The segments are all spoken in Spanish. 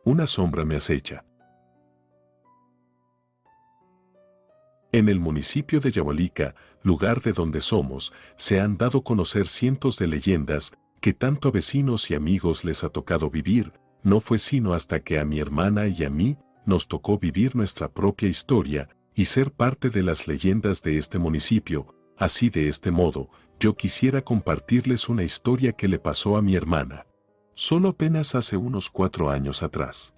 Una sombra me acecha. En el municipio de Yahualica, lugar de donde somos, se han dado a conocer cientos de leyendas que tanto a vecinos y amigos les ha tocado vivir. No fue sino hasta que a mi hermana y a mí nos tocó vivir nuestra propia historia y ser parte de las leyendas de este municipio. Así de este modo, yo quisiera compartirles una historia que le pasó a mi hermana. Solo apenas hace unos 4 años atrás.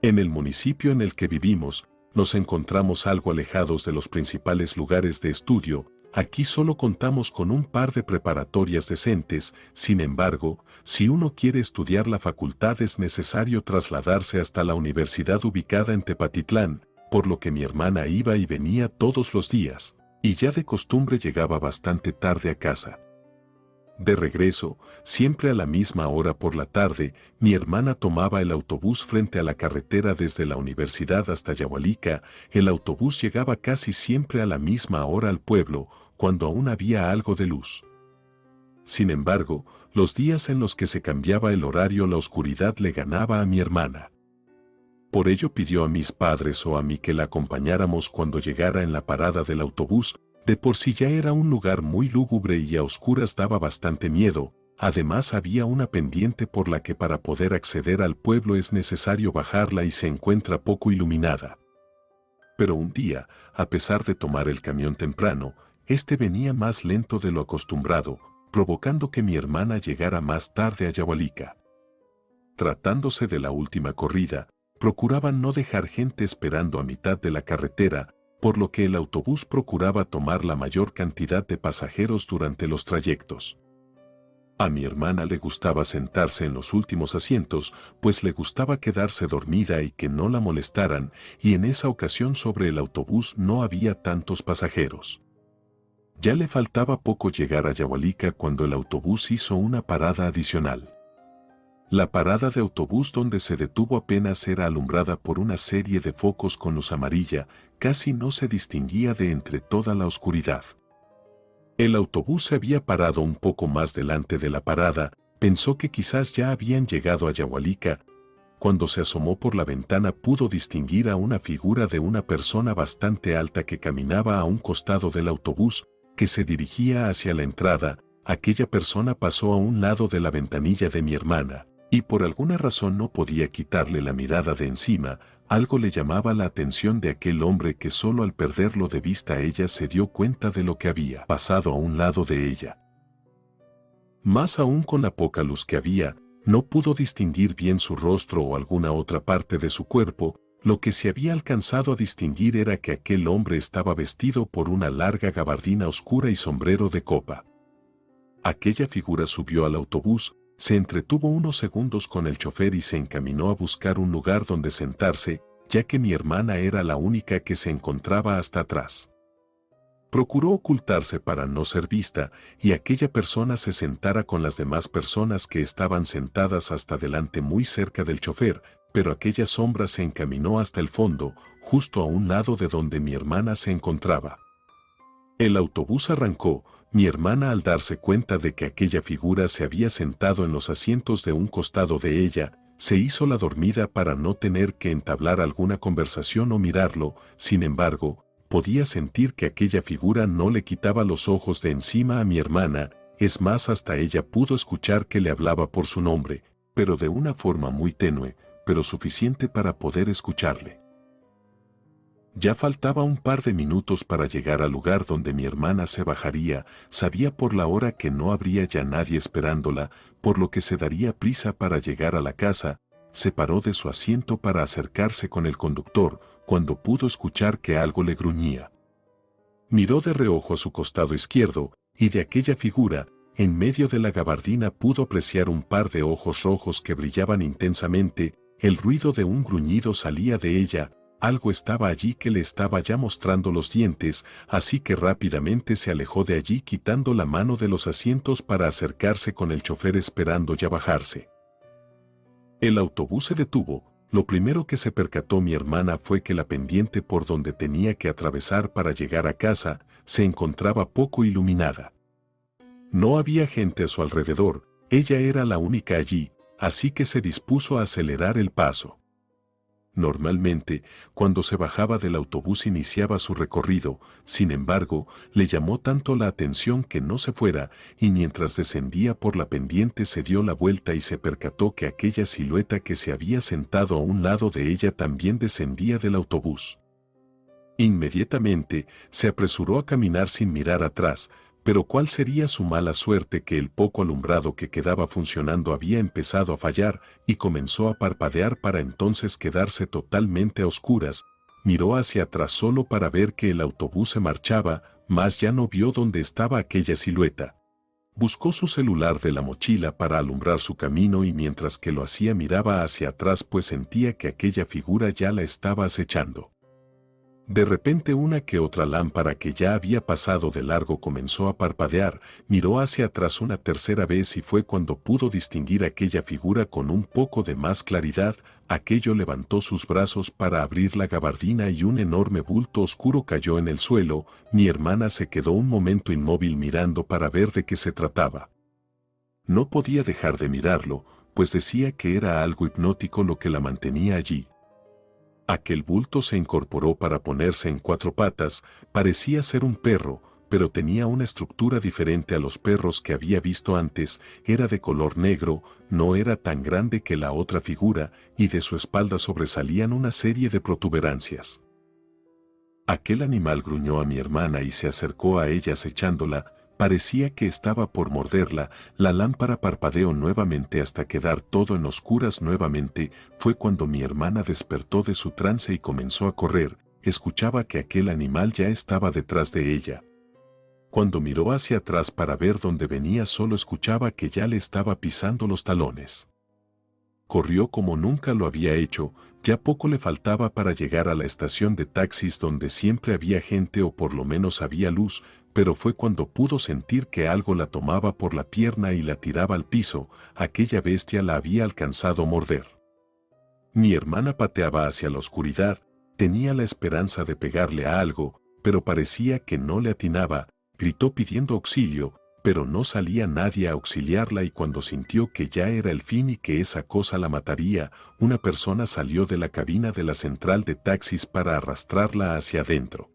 En el municipio en el que vivimos, nos encontramos algo alejados de los principales lugares de estudio. Aquí solo contamos con un par de preparatorias decentes. Sin embargo, si uno quiere estudiar la facultad es necesario trasladarse hasta la universidad ubicada en Tepatitlán, por lo que mi hermana iba y venía todos los días, y ya de costumbre llegaba bastante tarde a casa. De regreso, siempre a la misma hora por la tarde, mi hermana tomaba el autobús frente a la carretera desde la universidad hasta Yahualica. El autobús llegaba casi siempre a la misma hora al pueblo, cuando aún había algo de luz. Sin embargo, los días en los que se cambiaba el horario la oscuridad le ganaba a mi hermana. Por ello pidió a mis padres o a mí que la acompañáramos cuando llegara en la parada del autobús. De por sí ya era un lugar muy lúgubre y a oscuras daba bastante miedo. Además había una pendiente por la que para poder acceder al pueblo es necesario bajarla y se encuentra poco iluminada. Pero un día, a pesar de tomar el camión temprano, este venía más lento de lo acostumbrado, provocando que mi hermana llegara más tarde a Yahualica. Tratándose de la última corrida, procuraban no dejar gente esperando a mitad de la carretera, por lo que el autobús procuraba tomar la mayor cantidad de pasajeros durante los trayectos. A mi hermana le gustaba sentarse en los últimos asientos, pues le gustaba quedarse dormida y que no la molestaran, y en esa ocasión sobre el autobús no había tantos pasajeros. Ya le faltaba poco llegar a Yahualica cuando el autobús hizo una parada adicional. La parada de autobús donde se detuvo apenas era alumbrada por una serie de focos con luz amarilla, casi no se distinguía de entre toda la oscuridad. El autobús se había parado un poco más delante de la parada, pensó que quizás ya habían llegado a Yahualica. Cuando se asomó por la ventana pudo distinguir a una figura de una persona bastante alta que caminaba a un costado del autobús, que se dirigía hacia la entrada. Aquella persona pasó a un lado de la ventanilla de mi hermana, y por alguna razón no podía quitarle la mirada de encima. Algo le llamaba la atención de aquel hombre que solo al perderlo de vista ella se dio cuenta de lo que había pasado a un lado de ella. Más aún con la poca luz que había, no pudo distinguir bien su rostro o alguna otra parte de su cuerpo. Lo que se había alcanzado a distinguir era que aquel hombre estaba vestido por una larga gabardina oscura y sombrero de copa. Aquella figura subió al autobús, se entretuvo unos segundos con el chofer y se encaminó a buscar un lugar donde sentarse, ya que mi hermana era la única que se encontraba hasta atrás. Procuró ocultarse para no ser vista y aquella persona se sentara con las demás personas que estaban sentadas hasta delante muy cerca del chofer, pero aquella sombra se encaminó hasta el fondo, justo a un lado de donde mi hermana se encontraba. El autobús arrancó. Mi hermana, al darse cuenta de que aquella figura se había sentado en los asientos de un costado de ella, se hizo la dormida para no tener que entablar alguna conversación o mirarlo. Sin embargo, podía sentir que aquella figura no le quitaba los ojos de encima a mi hermana. Es más, hasta ella pudo escuchar que le hablaba por su nombre, pero de una forma muy tenue, pero suficiente para poder escucharle. Ya faltaba un par de minutos para llegar al lugar donde mi hermana se bajaría. Sabía por la hora que no habría ya nadie esperándola, por lo que se daría prisa para llegar a la casa. Se paró de su asiento para acercarse con el conductor, cuando pudo escuchar que algo le gruñía. Miró de reojo a su costado izquierdo, y de aquella figura, en medio de la gabardina pudo apreciar un par de ojos rojos que brillaban intensamente. El ruido de un gruñido salía de ella. Algo estaba allí que le estaba ya mostrando los dientes, así que rápidamente se alejó de allí quitando la mano de los asientos para acercarse con el chofer esperando ya bajarse. El autobús se detuvo. Lo primero que se percató mi hermana fue que la pendiente por donde tenía que atravesar para llegar a casa se encontraba poco iluminada. No había gente a su alrededor, ella era la única allí. así que se dispuso a acelerar el paso. Normalmente, cuando se bajaba del autobús iniciaba su recorrido, sin embargo, le llamó tanto la atención que no se fuera, y mientras descendía por la pendiente se dio la vuelta y se percató que aquella silueta que se había sentado a un lado de ella también descendía del autobús. Inmediatamente, se apresuró a caminar sin mirar atrás, pero cuál sería su mala suerte que el poco alumbrado que quedaba funcionando había empezado a fallar y comenzó a parpadear para entonces quedarse totalmente a oscuras. Miró hacia atrás solo para ver que el autobús se marchaba, mas ya no vio dónde estaba aquella silueta. Buscó su celular de la mochila para alumbrar su camino y mientras que lo hacía miraba hacia atrás pues sentía que aquella figura ya la estaba acechando. De repente una que otra lámpara que ya había pasado de largo comenzó a parpadear, miró hacia atrás una tercera vez y fue cuando pudo distinguir aquella figura con un poco de más claridad. Aquello levantó sus brazos para abrir la gabardina y un enorme bulto oscuro cayó en el suelo. Mi hermana se quedó un momento inmóvil mirando para ver de qué se trataba. No podía dejar de mirarlo, pues decía que era algo hipnótico lo que la mantenía allí. Aquel bulto se incorporó para ponerse en cuatro patas, parecía ser un perro, pero tenía una estructura diferente a los perros que había visto antes, era de color negro, no era tan grande que la otra figura, y de su espalda sobresalían una serie de protuberancias. Aquel animal gruñó a mi hermana y se acercó a ella acechándola, parecía que estaba por morderla. La lámpara parpadeó nuevamente hasta quedar todo en oscuras nuevamente. Fue cuando mi hermana despertó de su trance y comenzó a correr. Escuchaba que aquel animal ya estaba detrás de ella. Cuando miró hacia atrás para ver dónde venía solo escuchaba que ya le estaba pisando los talones. Corrió como nunca lo había hecho, ya poco le faltaba para llegar a la estación de taxis donde siempre había gente o por lo menos había luz, pero fue cuando pudo sentir que algo la tomaba por la pierna y la tiraba al piso. Aquella bestia la había alcanzado a morder. Mi hermana pateaba hacia la oscuridad, tenía la esperanza de pegarle a algo, pero parecía que no le atinaba, gritó pidiendo auxilio, pero no salía nadie a auxiliarla y cuando sintió que ya era el fin y que esa cosa la mataría, una persona salió de la cabina de la central de taxis para arrastrarla hacia adentro.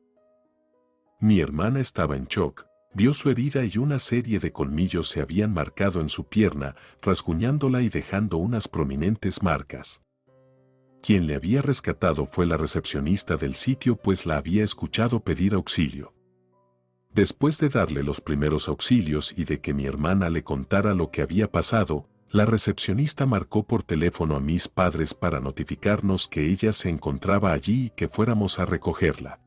Mi hermana estaba en shock, vio su herida y una serie de colmillos se habían marcado en su pierna, rasguñándola y dejando unas prominentes marcas. Quien le había rescatado fue la recepcionista del sitio pues la había escuchado pedir auxilio. Después de darle los primeros auxilios y de que mi hermana le contara lo que había pasado, la recepcionista marcó por teléfono a mis padres para notificarnos que ella se encontraba allí y que fuéramos a recogerla.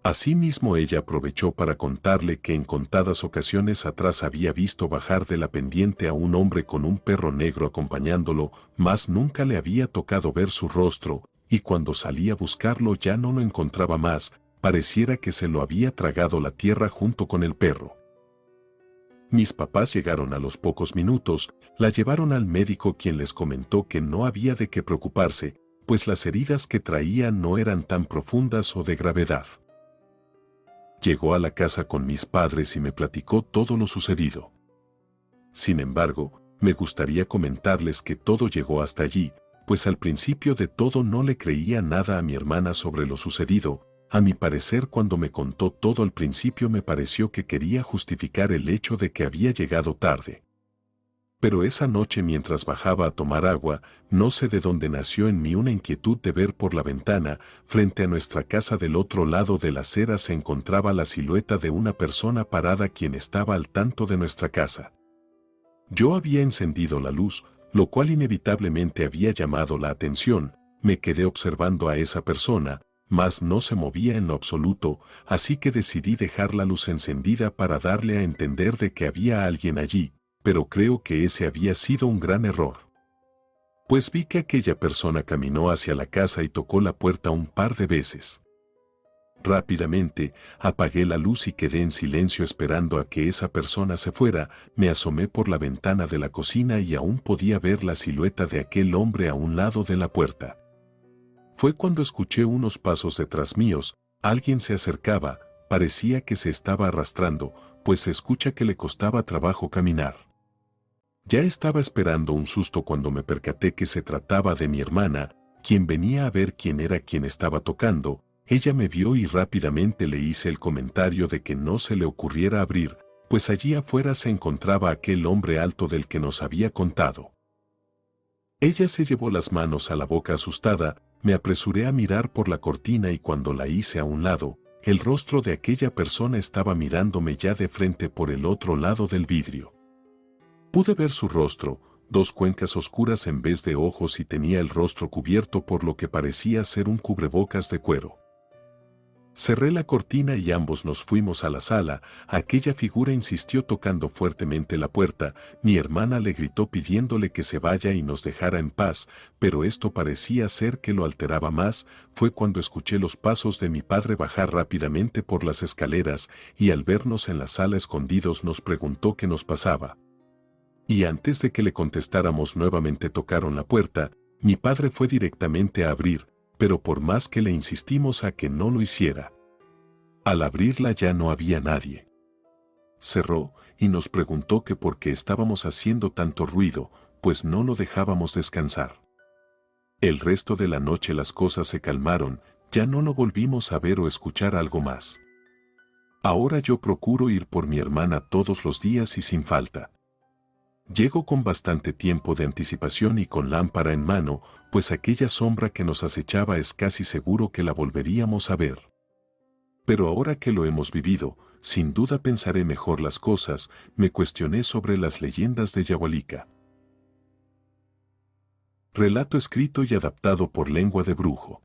Asimismo ella aprovechó para contarle que en contadas ocasiones atrás había visto bajar de la pendiente a un hombre con un perro negro acompañándolo, mas nunca le había tocado ver su rostro, y cuando salía a buscarlo ya no lo encontraba más, pareciera que se lo había tragado la tierra junto con el perro. Mis papás llegaron a los pocos minutos, la llevaron al médico quien les comentó que no había de qué preocuparse, pues las heridas que traía no eran tan profundas o de gravedad. Llegó a la casa con mis padres y me platicó todo lo sucedido. Sin embargo, me gustaría comentarles que todo llegó hasta allí, pues al principio de todo no le creía nada a mi hermana sobre lo sucedido. A mi parecer cuando me contó todo al principio me pareció que quería justificar el hecho de que había llegado tarde. Pero esa noche mientras bajaba a tomar agua, no sé de dónde nació en mí una inquietud de ver por la ventana. Frente a nuestra casa del otro lado de la acera se encontraba la silueta de una persona parada quien estaba al tanto de nuestra casa. Yo había encendido la luz, lo cual inevitablemente había llamado la atención. Me quedé observando a esa persona, mas no se movía en lo absoluto, así que decidí dejar la luz encendida para darle a entender de que había alguien allí, pero creo que ese había sido un gran error. Pues vi que aquella persona caminó hacia la casa y tocó la puerta un par de veces. Rápidamente, apagué la luz y quedé en silencio esperando a que esa persona se fuera. Me asomé por la ventana de la cocina y aún podía ver la silueta de aquel hombre a un lado de la puerta. Fue cuando escuché unos pasos detrás míos, alguien se acercaba, parecía que se estaba arrastrando, pues se escucha que le costaba trabajo caminar. Ya estaba esperando un susto cuando me percaté que se trataba de mi hermana, quien venía a ver quién era quien estaba tocando. Ella me vio y rápidamente le hice el comentario de que no se le ocurriera abrir, pues allí afuera se encontraba aquel hombre alto del que nos había contado. Ella se llevó las manos a la boca asustada, me apresuré a mirar por la cortina y cuando la hice a un lado, el rostro de aquella persona estaba mirándome ya de frente por el otro lado del vidrio. Pude ver su rostro, dos cuencas oscuras en vez de ojos y tenía el rostro cubierto por lo que parecía ser un cubrebocas de cuero. Cerré la cortina y ambos nos fuimos a la sala. Aquella figura insistió tocando fuertemente la puerta. Mi hermana le gritó pidiéndole que se vaya y nos dejara en paz, pero esto parecía ser que lo alteraba más. Fue cuando escuché los pasos de mi padre bajar rápidamente por las escaleras y al vernos en la sala escondidos nos preguntó qué nos pasaba. Y antes de que le contestáramos nuevamente tocaron la puerta. Mi padre fue directamente a abrir, pero por más que le insistimos a que no lo hiciera. Al abrirla ya no había nadie. Cerró y nos preguntó que por qué estábamos haciendo tanto ruido, pues no lo dejábamos descansar. El resto de la noche las cosas se calmaron, ya no lo volvimos a ver o escuchar algo más. Ahora yo procuro ir por mi hermana todos los días y sin falta. Llego con bastante tiempo de anticipación y con lámpara en mano, pues aquella sombra que nos acechaba es casi seguro que la volveríamos a ver. Pero ahora que lo hemos vivido, sin duda pensaré mejor las cosas. Me cuestioné sobre las leyendas de Yahualica. Relato escrito y adaptado por Lengua de Brujo.